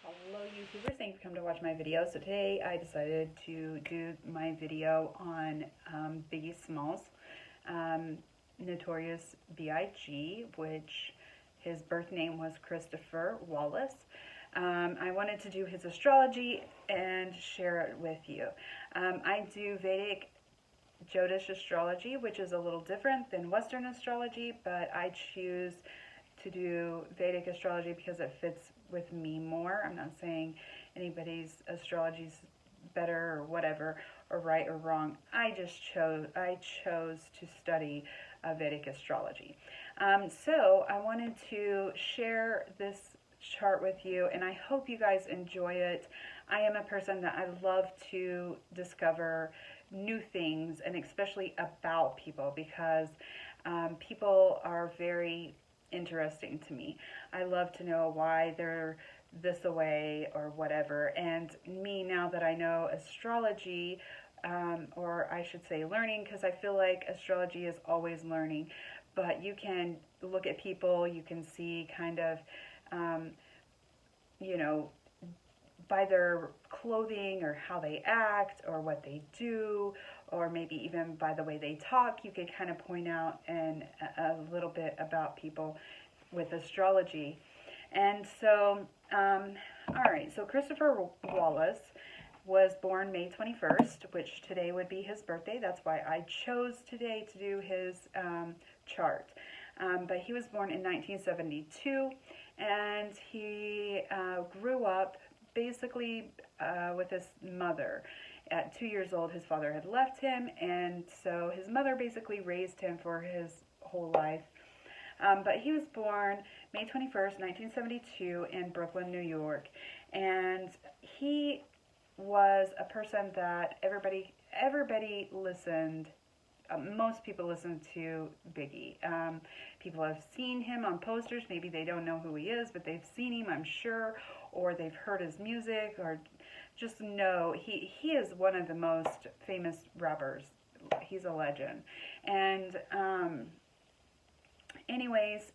Hello YouTubers, thank you for coming to watch my video. So today I decided to do my video on Biggie Smalls, Notorious B.I.G, which his birth name was Christopher Wallace. I wanted to do his astrology and share it with you. I do Vedic Jyotish astrology, which is a little different than Western astrology, but I choose to do Vedic astrology because it fits with me more. I'm not saying anybody's astrology is better or whatever, or right or wrong. I chose to study Vedic astrology. So I wanted to share this chart with you, and I hope you guys enjoy it. I am a person that I love to discover new things, and especially about people, because people are very interesting to me. I love to know why they're this way or whatever. And me, now that I know astrology, or I should say learning, because I feel like astrology is always learning, but you can look at people, you can see kind of, you know, by their clothing or how they act or what they do, or maybe even by the way they talk, you can kind of point out a little bit about people with astrology. And so, all right, so Christopher Wallace was born May 21st, which today would be his birthday. That's why I chose today to do his chart. But he was born in 1972, and he grew up basically with his mother. At 2 years old, his father had left him, and so his mother basically raised him for his whole life. But he was born May 21st, 1972 in Brooklyn, New York, and he was a person that everybody listened. Most people listen to Biggie. People have seen him on posters. Maybe they don't know who he is, but they've seen him, I'm sure, or they've heard his music, or just know he is one of the most famous rappers. He's a legend. And anyways,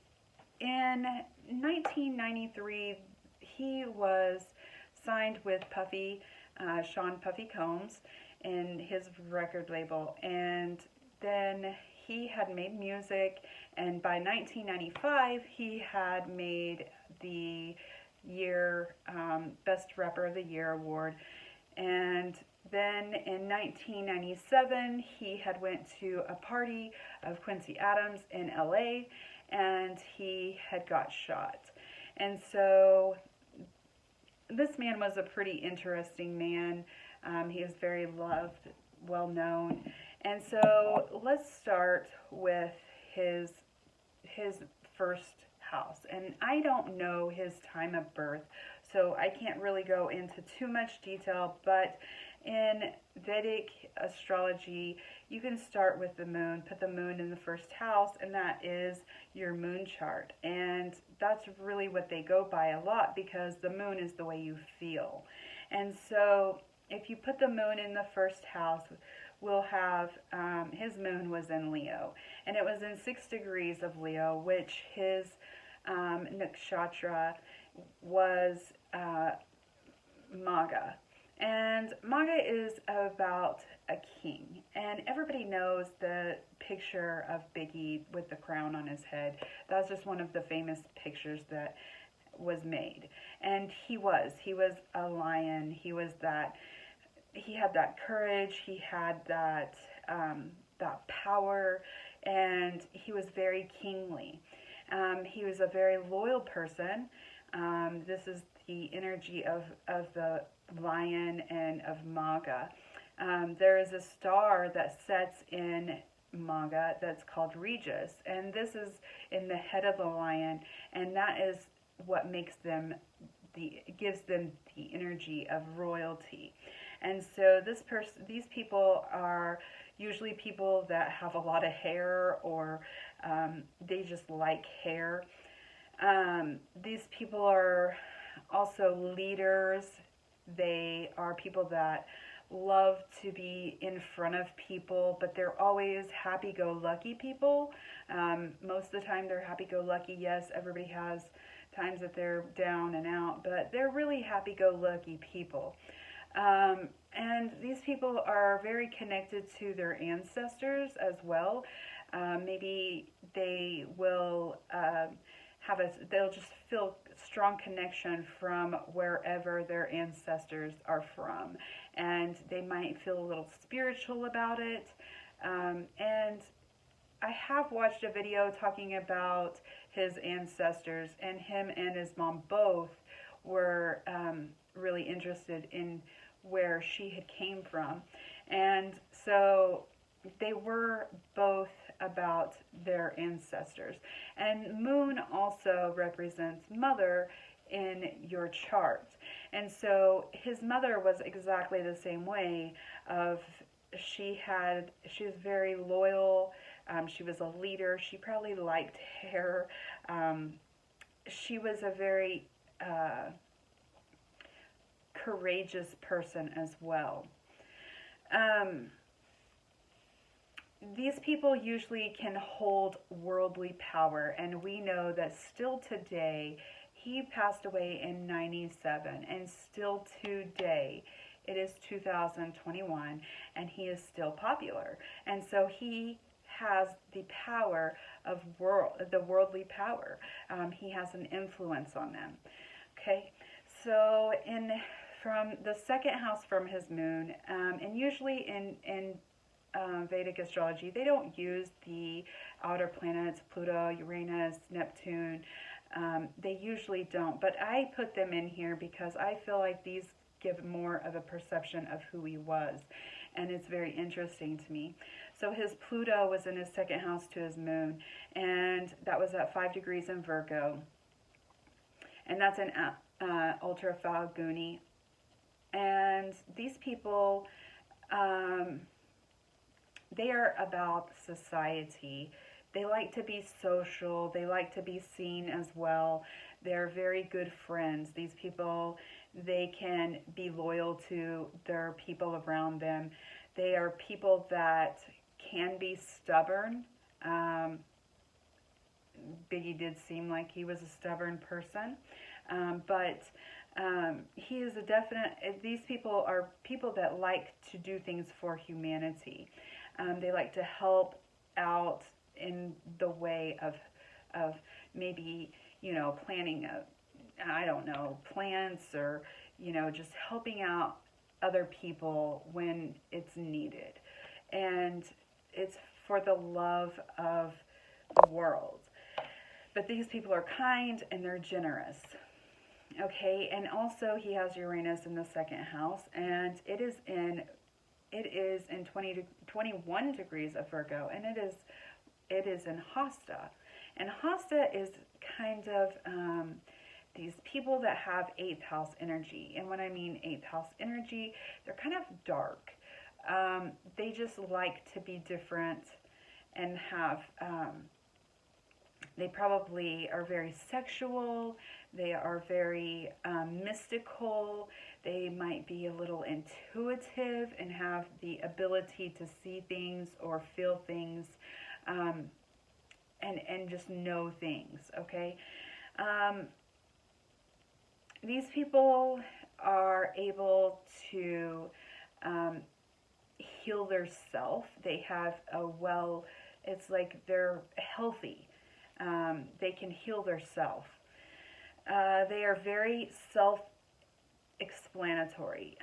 in 1993, he was signed with Sean Puffy Combs in his record label, and then he had made music, and by 1995 he had made the year Best Rapper of the Year award. And then in 1997 he had went to a party of Quincy Adams in LA, and he had got shot. And so this man was a pretty interesting man. He is very loved, well known. And so let's start with his first house. And I don't know his time of birth, so I can't really go into too much detail, but in Vedic astrology, you can start with the moon, put the moon in the first house, and that is your moon chart. And that's really what they go by a lot, because the moon is the way you feel. And so if you put the moon in the first house, we'll have, his moon was in Leo, and it was in 6 degrees of Leo, which his nakshatra was Maga. And Maga is about a king, and everybody knows the picture of Biggie with the crown on his head. That's just one of the famous pictures that was made. And he was a lion. He had that courage, he had that power, and he was very kingly. He was a very loyal person. This is the energy of the lion and of Maga. There is a star that sets in Maga that's called Regis, and this is in the head of the lion, and that is what makes them gives them the energy of royalty. And so these people are usually people that have a lot of hair, or they just like hair. These people are also leaders. They are people that love to be in front of people, but they're always happy-go-lucky people. Most of the time they're happy-go-lucky. Yes, everybody has times that they're down and out, but they're really happy-go-lucky people. And these people are very connected to their ancestors as well. Maybe they will they'll just feel strong connection from wherever their ancestors are from. And they might feel a little spiritual about it. And I have watched a video talking about his ancestors, and him and his mom both were really interested in where she had came from. And so they were both about their ancestors. And moon also represents mother in your chart. And so his mother was exactly the same way. She was very loyal. She was a leader. She probably liked hair. She was a very courageous person as well. These people usually can hold worldly power, and we know that still today, he passed away in 97, and still today, it is 2021, and he is still popular. And so he has the power of the worldly power. He has an influence on them. Okay, so from the second house from his moon, and usually in Vedic astrology, they don't use the outer planets, Pluto, Uranus, Neptune. They usually don't, but I put them in here because I feel like these give more of a perception of who he was, and it's very interesting to me. So his Pluto was in his second house to his moon, and that was at 5 degrees in Virgo, and that's in Ultra Falguni. And these people, they are about society. They like to be social. They like to be seen as well. They're very good friends. These people, they can be loyal to their people around them. They are people that can be stubborn. Biggie did seem like he was a stubborn person. But he is a definite, these people are people that like to do things for humanity. They like to help out in the way of maybe, planting plants, or, just helping out other people when it's needed. And it's for the love of the world. But these people are kind and they're generous. Okay, and also he has Uranus in the second house, and it is in 21 degrees of Virgo, and it is in Hasta. And Hasta is kind of these people that have 8th house energy. And when I mean 8th house energy, they're kind of dark. They just like to be different and have, they probably are very sexual. They are very mystical. They might be a little intuitive and have the ability to see things or feel things, and just know things, okay? These people are able to heal their self. They have it's like they're healthy. They can heal their self. They are very self-explanatory.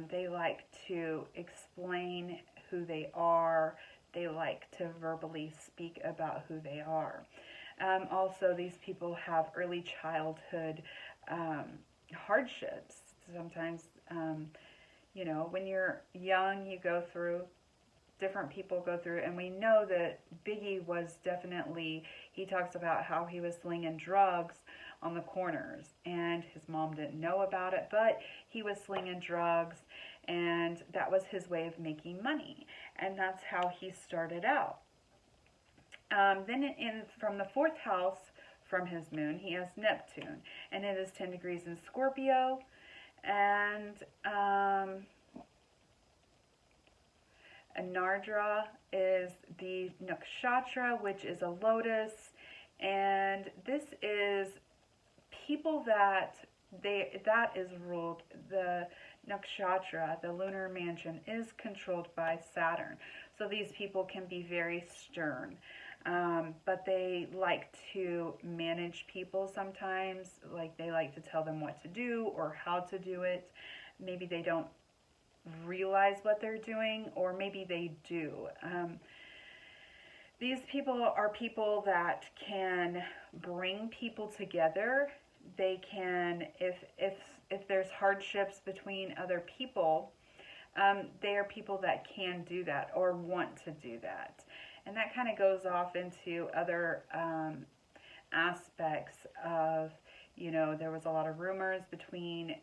They like to explain who they are. They like to verbally speak about who they are. Also, these people have early childhood hardships. Sometimes, when you're young, different people go through, and we know that Biggie was definitely, he talks about how he was slinging drugs on the corners, and his mom didn't know about it, but he was slinging drugs, and that was his way of making money, and that's how he started out. Then from the 4th house from his moon, he has Neptune, and it is 10 degrees in Scorpio, and Anardra is the nakshatra, which is a lotus, and this is people that is ruled, the nakshatra, the lunar mansion, is controlled by Saturn. So these people can be very stern, but they like to manage people sometimes. Like, they like to tell them what to do or how to do it. Maybe they don't realize what they're doing, or maybe they do. These people are people that can bring people together. They can, if there's hardships between other people, they are people that can do that or want to do that. And that kind of goes off into other aspects of, there was a lot of rumors between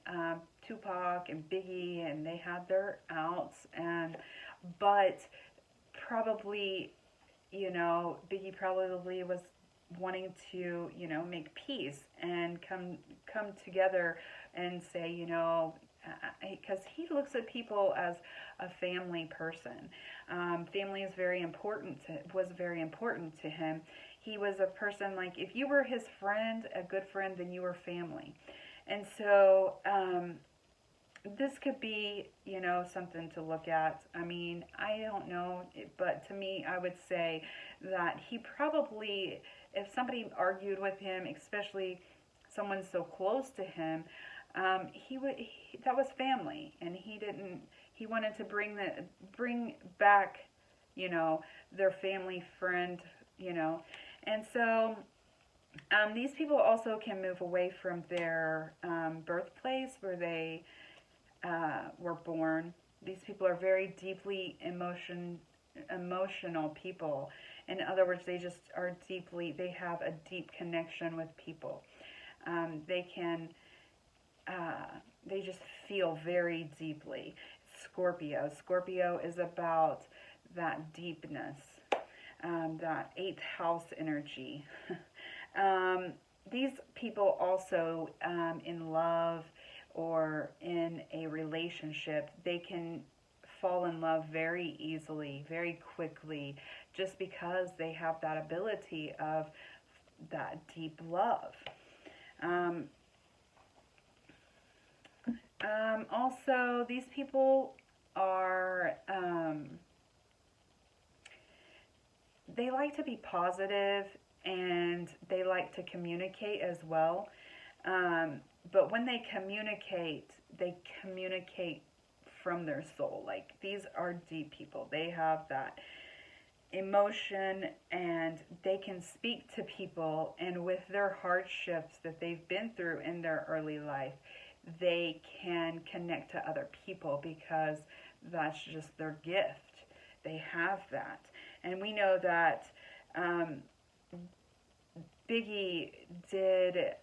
Tupac and Biggie, and they had their outs, but probably, Biggie probably was wanting to, make peace and come together and say, because he looks at people as a family person. Family is was very important to him. He was a person, like, if you were his friend, a good friend, then you were family. And so this could be, something to look at. I mean, I don't know, but to me, I would say that he probably, if somebody argued with him, especially someone so close to him, that was family, and he wanted to bring back, their family friend, and so these people also can move away from their birthplace where they were born. These people are very deeply emotional people. In other words, they just are they have a deep connection with people. They just feel very deeply. Scorpio is about that deepness, that 8th house energy. These people also, in love or in a relationship, they can fall in love very easily, very quickly, just because they have that ability of that deep love. Also, these people are, they like to be positive, and they like to communicate as well. But when they communicate from their soul. Like, these are deep people. They have that emotion, and they can speak to people, and with their hardships that they've been through in their early life, they can connect to other people because that's just their gift. They have that. And we know that Biggie did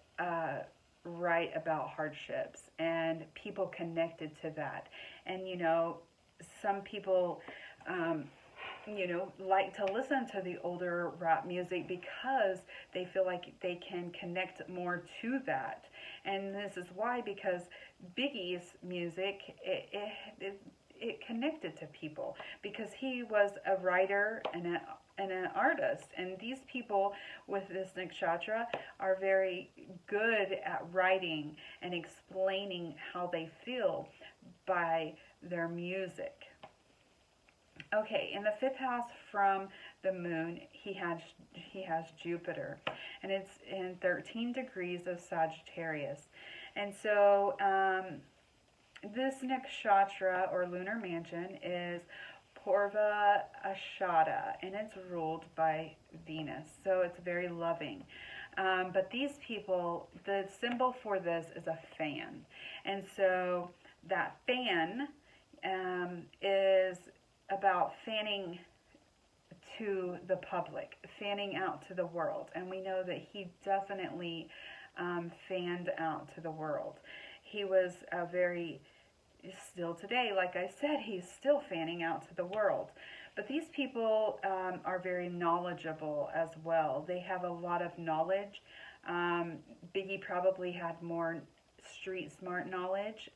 write about hardships, and people connected to that. And, you know, some people, like to listen to the older rap music because they feel like they can connect more to that. And this is why, because Biggie's music, it connected to people because he was a writer and an artist. And these people with this nakshatra are very good at writing and explaining how they feel by their music. Okay, in the 5th house from the moon, he has Jupiter, and it's in 13 degrees of Sagittarius. And so this nakshatra or lunar mansion is Purva Ashada, and it's ruled by Venus, so it's very loving. But these people, the symbol for this is a fan, and so that fan is about fanning to the public, fanning out to the world. And we know that he definitely fanned out to the world. He was still today, like I said, he's still fanning out to the world. But these people are very knowledgeable as well. They have a lot of knowledge. Biggie probably had more street smart knowledge,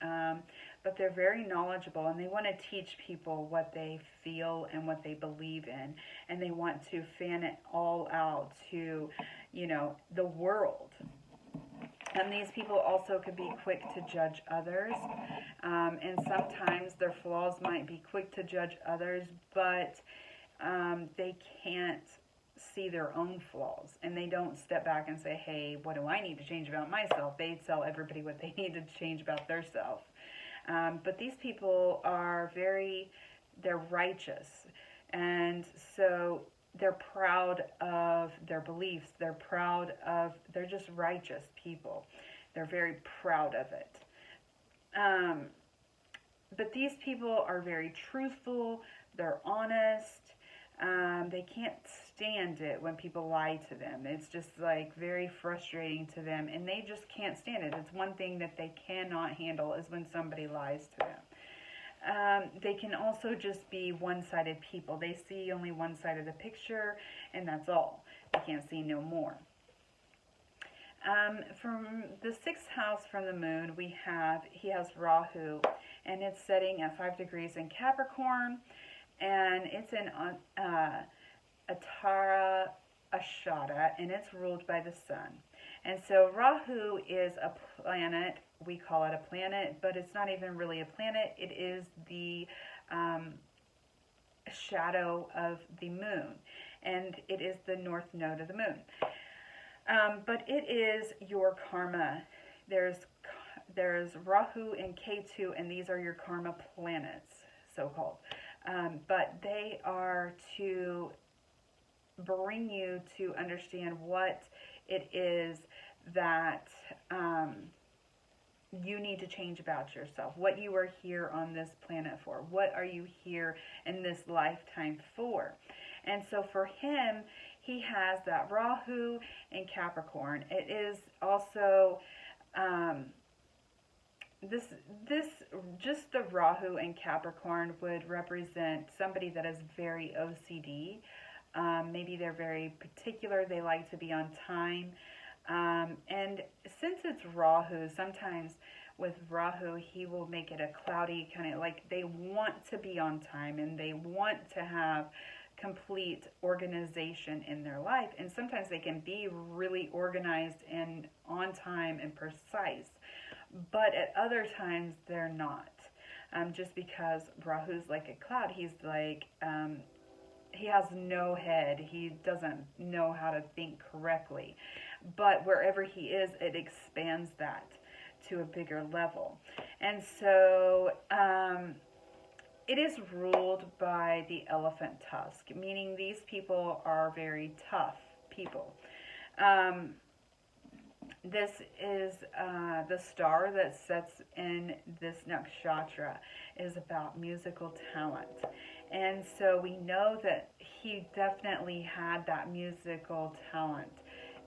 but they're very knowledgeable, and they want to teach people what they feel and what they believe in, and they want to fan it all out to, the world. And these people also could be quick to judge others. And sometimes their flaws might be quick to judge others, but they can't see their own flaws. And they don't step back and say, hey, what do I need to change about myself? They tell everybody what they need to change about themselves. But these people are they're righteous. And so they're proud of their beliefs. They're just righteous people. They're very proud of it. But these people are very truthful. They're honest. They can't stand it when people lie to them. It's just like very frustrating to them, and they just can't stand it. It's one thing that they cannot handle is when somebody lies to them. They can also just be one-sided people. They see only one side of the picture, and that's all. They can't see no more. From the 6th house from the moon, he has Rahu, and it's setting at 5 degrees in Capricorn, and it's in Uttara Ashada, and it's ruled by the sun. And so Rahu is a planet. We call it a planet, but it's not even really a planet. It is the shadow of the moon, and it is the north node of the moon. But it is your karma. There's Rahu and Ketu, and these are your karma planets, so-called. But they are to bring you to understand what it is that you need to change about yourself, what you are here on this planet for, what are you here in this lifetime for. And so for him, he has that Rahu and Capricorn. It is also just the Rahu and Capricorn would represent somebody that is very OCD. Maybe they're very particular. They like to be on time. And since it's Rahu, sometimes with Rahu, he will make it a cloudy kind of like they want to be on time and they want to have complete organization in their life. And sometimes they can be really organized and on time and precise. But at other times, they're not. Just because Rahu's like a cloud, he's like, he has no head. He doesn't know how to think correctly. But wherever he is, it expands that to a bigger level. And so it is ruled by the elephant tusk, meaning these people are very tough people. This is the star that sets in this nakshatra is about musical talent. And so we know that he definitely had that musical talent,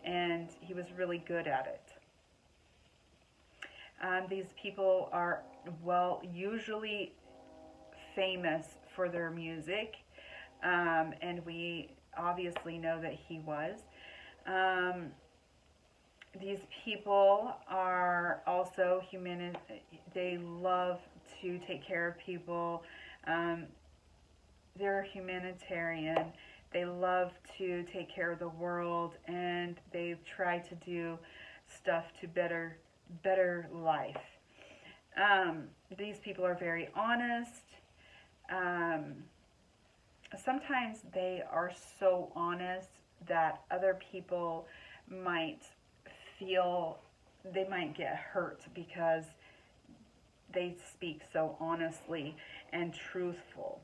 and he was really good at it. These people are, usually famous for their music, and we obviously know that he was. These people are also human. They love to take care of people. They're humanitarian. They love to take care of the world, and they try to do stuff to better life. These people are very honest. Sometimes they are so honest that other people might get hurt because they speak so honestly and truthful.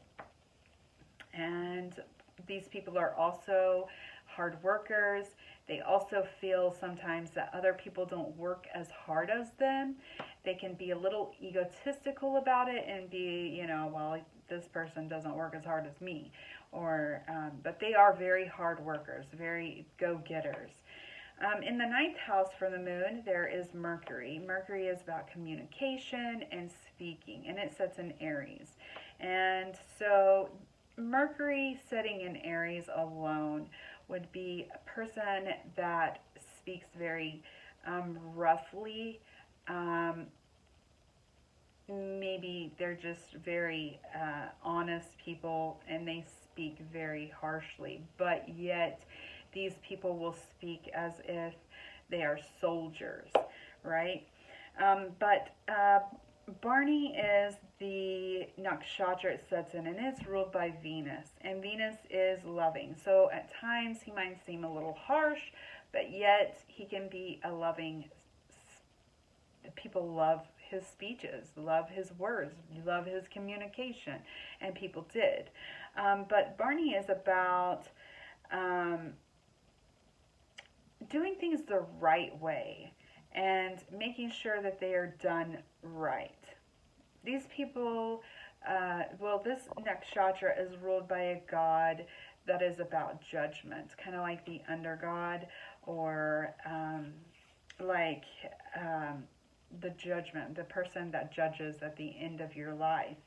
And these people are also hard workers. They also feel sometimes that other people don't work as hard as them. They can be a little egotistical about it and be, well, this person doesn't work as hard as me. But they are very hard workers, very go-getters. In the 9th house for the moon, there is Mercury. Mercury is about communication and speaking, and it sets in Aries. And so Mercury sitting in Aries alone would be a person that speaks very roughly. Maybe they're just very honest people and they speak very harshly, but yet these people will speak as if they are soldiers, right? But Barney is the nakshatra it sets in, and it's ruled by Venus. And Venus is loving. So at times he might seem a little harsh, but yet he can be a loving. People love his speeches, love his words, love his communication, and people did. But Barney is about doing things the right way and making sure that they are done right. These people, this nakshatra is ruled by a god that is about judgment, kind of like the undergod, or like the judgment, the person that judges at the end of your life.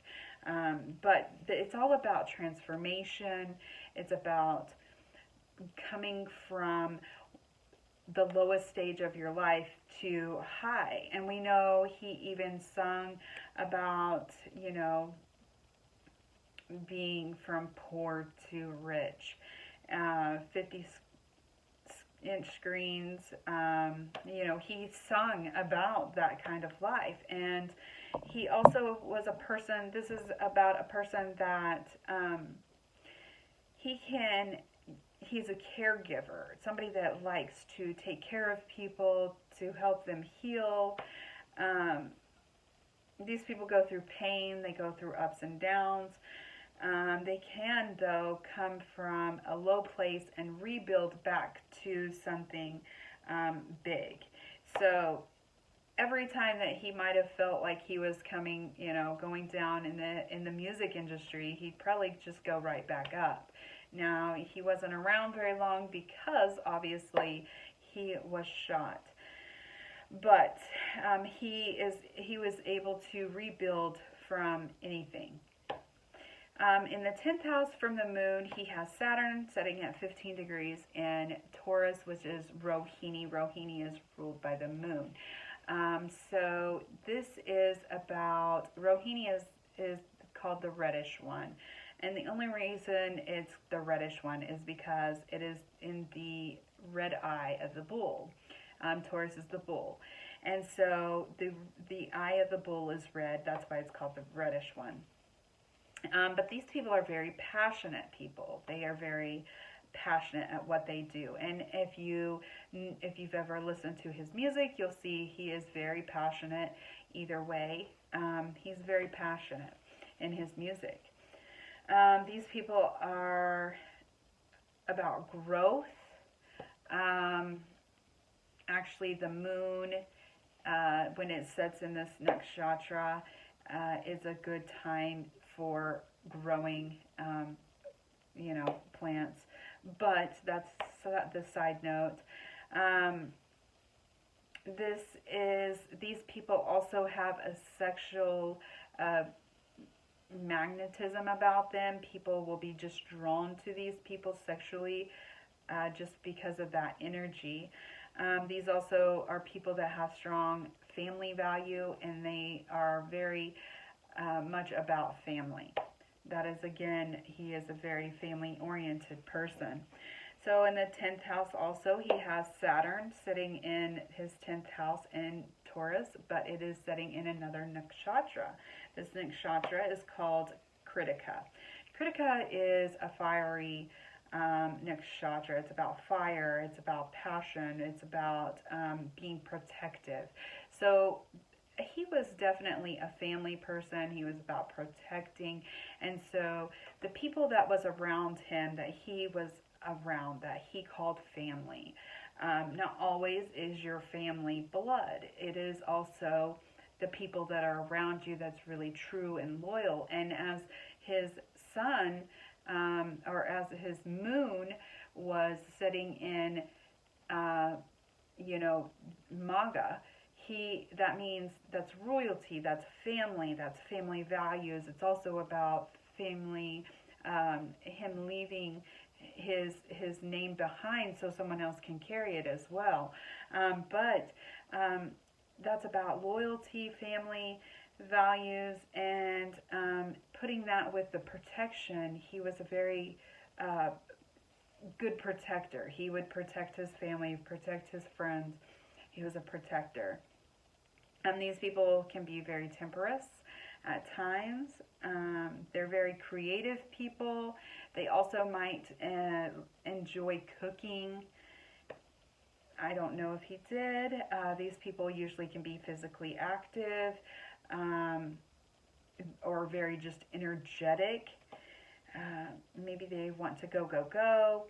But it's all about transformation. It's about coming from the lowest stage of your life to high. And we know he even sung about, being from poor to rich. 50-inch screens, he sung about that kind of life. And he also was a person, this is about a person that he's a caregiver, somebody that likes to take care of people, to help them heal. These people go through pain, they go through ups and downs. They can, though, come from a low place and rebuild back to something big. So every time that he might have felt like he was coming, going down in the music industry, he'd probably just go right back up. Now, he wasn't around very long because, obviously, he was shot. But he was able to rebuild from anything. In the 10th house from the moon, he has Saturn setting at 15 degrees and Taurus, which is Rohini. Rohini is ruled by the moon. So this is about, Rohini is called the reddish one. And the only reason it's the reddish one is because it is in the red eye of the bull. Taurus is the bull. And so the eye of the bull is red. That's why it's called the reddish one. But these people are very passionate people. They are very passionate at what they do. And if you've ever listened to his music, you'll see he is very passionate either way. He's very passionate in his music. These people are about growth. Actually, the moon, when it sets in this nakshatra, is a good time for growing, plants. But that's the side note. These people also have a sexual magnetism about them. People will be just drawn to these people sexually just because of that energy. These also are people that have strong family value, and they are very much about family. That is, again, he is a very family-oriented person. So in the 10th house also, he has Saturn sitting in his 10th house in Taurus, but it is sitting in another nakshatra. This nakshatra is called Kritika. Kritika is a fiery nakshatra. It's about fire, it's about passion, it's about being protective. So he was definitely a family person. He was about protecting. And so the people that was around him, that he was around, that he called family, not always is your family blood. It is also the people that are around you that's really true and loyal. And as his sun, or as his moon was sitting in, Maga, that means that's royalty, that's family values. It's also about family, him leaving his name behind so someone else can carry it as well. But that's about loyalty, family values, and putting that with the protection. He was a very good protector. He would protect his family, protect his friends. He was a protector. These people can be very temperate at times. They're very creative people. They also might enjoy cooking. I don't know if he did. These people usually can be physically active, or very just energetic. Maybe they want to go, go, go.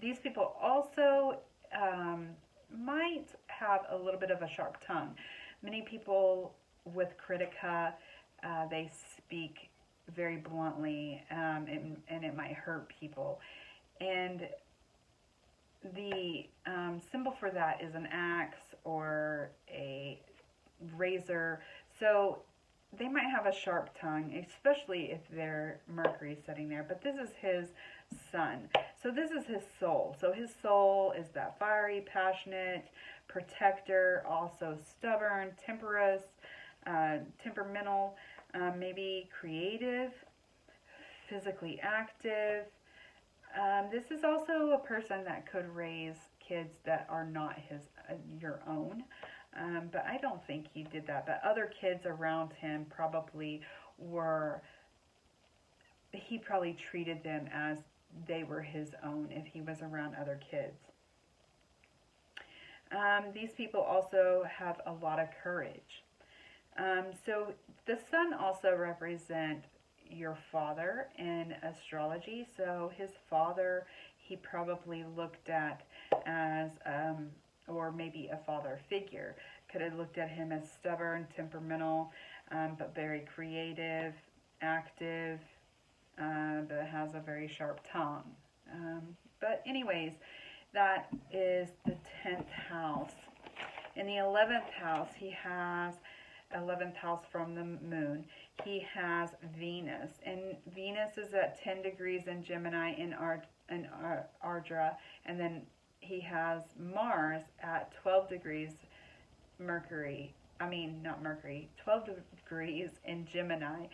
These people also might have a little bit of a sharp tongue. Many people with Critica, they speak very bluntly, and it might hurt people. And the symbol for that is an axe or a razor. So they might have a sharp tongue, especially if their Mercury is sitting there. But this is his sun. So this is his soul. So his soul is that fiery, passionate, protector, also stubborn, temperamental, maybe creative, physically active. This is also a person that could raise kids that are not your own. But I don't think he did that. But other kids around him probably he probably treated them as they were his own if he was around other kids. These people also have a lot of courage. So the sun also represents your father in astrology. So his father, he probably looked at as, or maybe a father figure, could have looked at him as stubborn, temperamental, but very creative, active, but has a very sharp tongue. But anyways, that is the 10th house. In the 11th house, he has 11th house from the moon. He has Venus, and Venus is at 10 degrees in Gemini in Ardra, and then he has Mars at 12 degrees 12 degrees in Gemini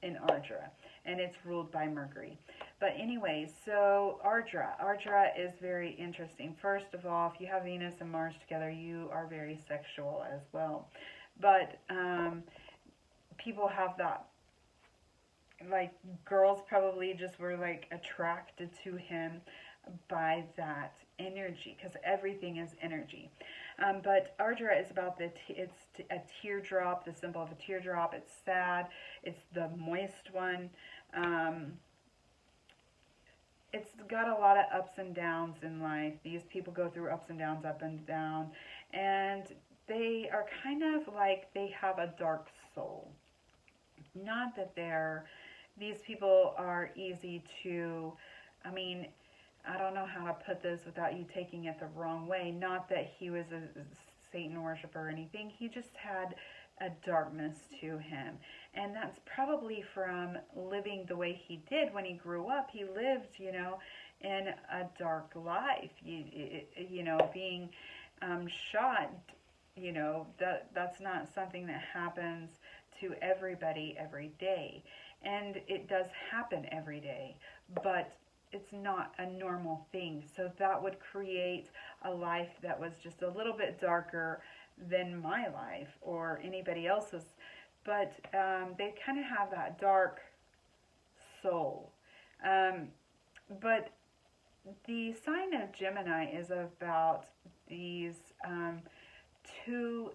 in Ardra, and it's ruled by Mercury. But anyways, so Ardra is very interesting. First of all, if you have Venus and Mars together, you are very sexual as well. But people have that, like girls probably just were like attracted to him by that energy, because everything is energy. But Ardra is about it's a teardrop, the symbol of a teardrop. It's sad. It's the moist one. It's got a lot of ups and downs in life. These people go through ups and downs, up and down, and they are kind of like they have a dark soul. Not that these people are easy to, I don't know how to put this without you taking it the wrong way. Not that he was a Satan worshiper or anything. He just had a darkness to him. And that's probably from living the way he did when he grew up. He lived, in a dark life. Being shot, that's not something that happens to everybody every day. And it does happen every day. But it's not a normal thing. So that would create a life that was just a little bit darker than my life or anybody else's. But they kind of have that dark soul. But the sign of Gemini is about these two.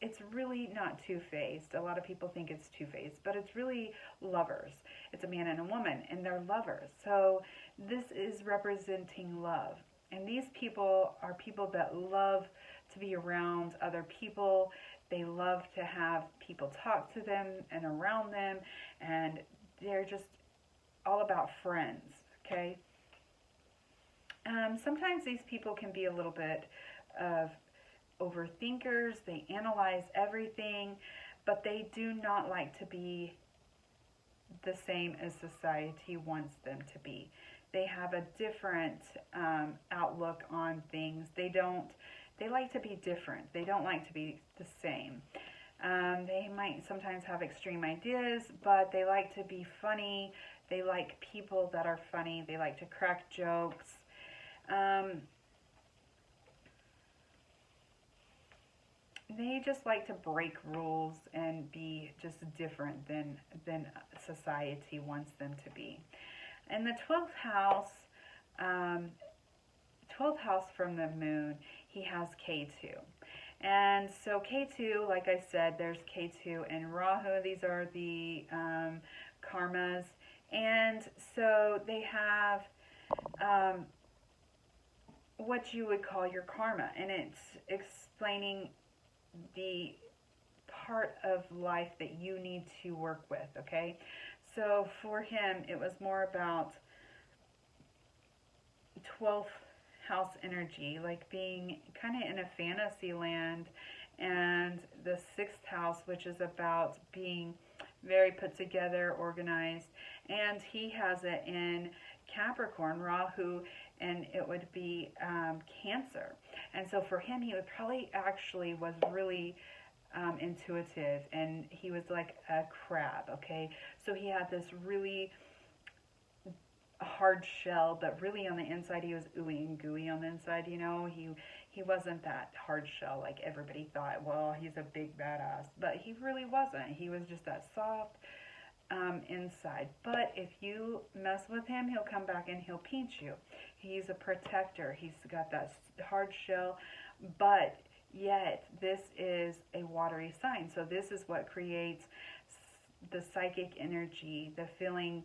It's really not two-faced. A lot of people think it's two-faced, but it's really lovers. It's a man and a woman, and they're lovers. So this is representing love. And these people are people that love to be around other people. They love to have people talk to them and around them, and they're just all about friends, okay? Sometimes these people can be a little bit of overthinkers. They analyze everything, but they do not like to be the same as society wants them to be. They have a different outlook on things. They like to be different. They don't like to be the same. They might sometimes have extreme ideas, but they like to be funny. They like people that are funny. They like to crack jokes. they just like to break rules and be just different than society wants them to be. In the um, 12th house from the moon, he has K2. And so K2, like I said, there's K2 and Rahu. These are the karmas. And so they have what you would call your karma. And it's explaining the part of life that you need to work with, okay? So for him, it was more about 12th house energy, like being kind of in a fantasy land, and the 6th house, which is about being very put together, organized, and he has it in Capricorn, Rahu, and it would be Cancer. And so for him, he would probably actually was really intuitive, and he was like a crab, okay? So he had this really hard shell, but really on the inside he was ooey and gooey on the inside, you know. He wasn't that hard shell like everybody thought, well, he's a big badass, but he really wasn't. He was just that soft inside. But if you mess with him, he'll come back and he'll pinch you. He's a protector. He's got that hard shell, but yet this is a watery sign. So this is what creates the psychic energy, the feeling,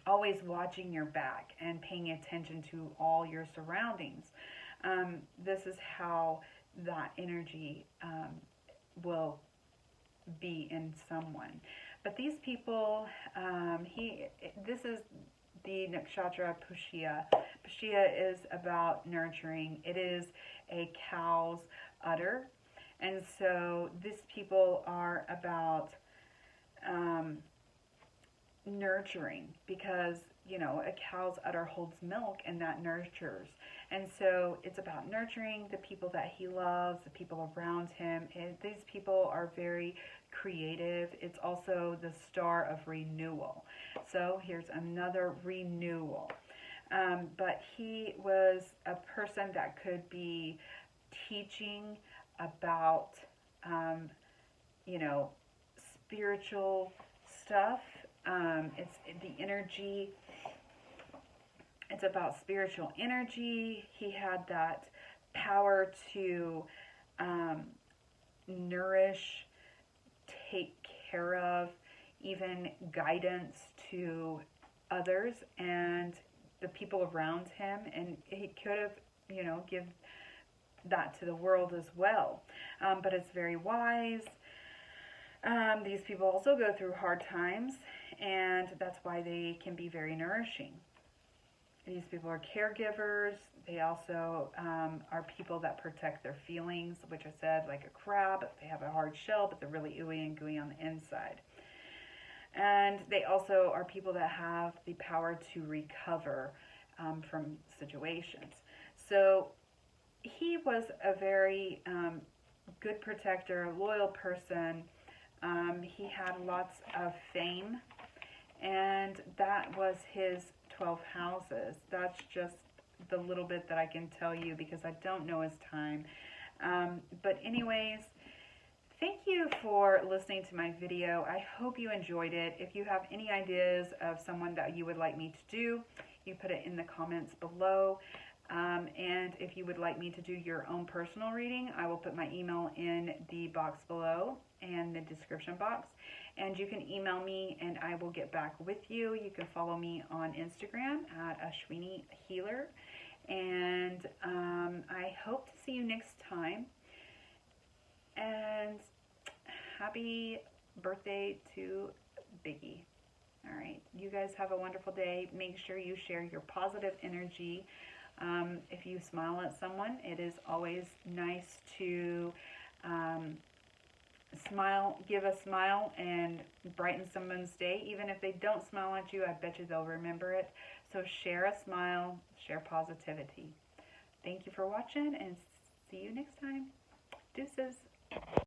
always watching your back and paying attention to all your surroundings. This is how that energy will be in someone. But these people, this is the nakshatra Pushya. Pushya is about nurturing. It is a cow's udder. And so these people are about nurturing, because, you know, a cow's udder holds milk and that nurtures. And so it's about nurturing the people that he loves, the people around him. And these people are very creative. It's also the star of renewal. So here's another renewal. But he was a person that could be teaching about, you know, spiritual stuff. It's the energy. It's about spiritual energy. He had that power to nourish, take care of, even guidance to others and the people around him. And he could have, you know, give that to the world as well. But it's very wise. These people also go through hard times, and that's why they can be very nourishing. These people are caregivers. They also are people that protect their feelings, which I said, like a crab. They have a hard shell, but they're really ooey and gooey on the inside. And they also are people that have the power to recover from situations. So he was a very good protector, loyal person. He had lots of fame, and that was his 12 houses. That's just the little bit that I can tell you because I don't know his time. But anyways, thank you for listening to my video. I hope you enjoyed it. If you have any ideas of someone that you would like me to do, you put it in the comments below. And if you would like me to do your own personal reading, I will put my email in the box below and the description box. And you can email me and I will get back with you. You can follow me on Instagram at Ashwini Healer. And I hope to see you next time. And happy birthday to Biggie. All right. You guys have a wonderful day. Make sure you share your positive energy. If you smile at someone, it is always nice to smile, give a smile, and brighten someone's day. Even if they don't smile at you, I bet you they'll remember it. So share a smile, share positivity. Thank you for watching, and see you next time. Deuces.